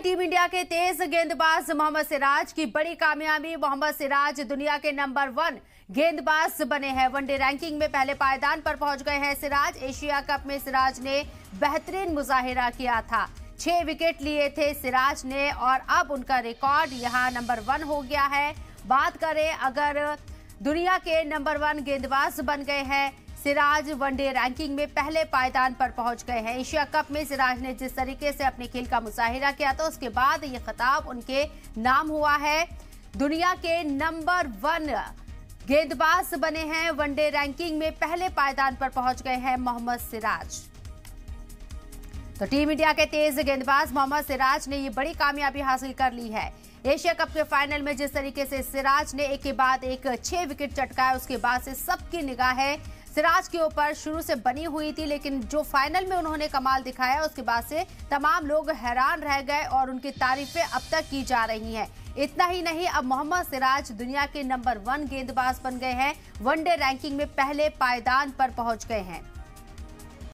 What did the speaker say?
Team India के तेज गेंदबाज मोहम्मद सिराज की बड़ी कामयाबी। मोहम्मद सिराज दुनिया के नंबर 1 गेंदबाज बने हैं। वनडे रैंकिंग में पहले पायदान पर पहुंच गए हैं सिराज। एशिया कप में सिराज ने बेहतरीन मुजाहिरा किया था, 6 विकेट लिए थे सिराज ने और अब उनका रिकॉर्ड यहां नंबर 1 हो गया है। बात करें अगर दुनिया के नंबर 1 गेंदबाज बन गए हैं सिराज, वनडे रैंकिंग में पहले पायदान पर पहुंच गए हैं। एशिया कप में सिराज ने जिस तरीके से अपने खेल का मुजाहिरा किया था उसके बाद ये खिताब उनके नाम हुआ है। दुनिया के नंबर 1 गेंदबाज बने हैं, वनडे रैंकिंग में पहले पायदान पर पहुंच गए हैं मोहम्मद सिराज। तो टीम इंडिया के तेज गेंदबाज मोहम्मद सिराज ने ये बड़ी कामयाबी हासिल कर ली है। एशिया कप के फाइनल में जिस तरीके से सिराज ने एक के बाद एक 6 विकेट चटकाए, उसके बाद से सबकी निगाहें सिराज के ऊपर शुरू से बनी हुई थी, लेकिन जो फाइनल में उन्होंने कमाल दिखाया उसके बाद से तमाम लोग हैरान रह गए और उनकी तारीफें अब तक की जा रही हैं। इतना ही नहीं, अब मोहम्मद सिराज दुनिया के नंबर 1 गेंदबाज बन गए हैं, वनडे रैंकिंग में पहले पायदान पर पहुंच गए हैं।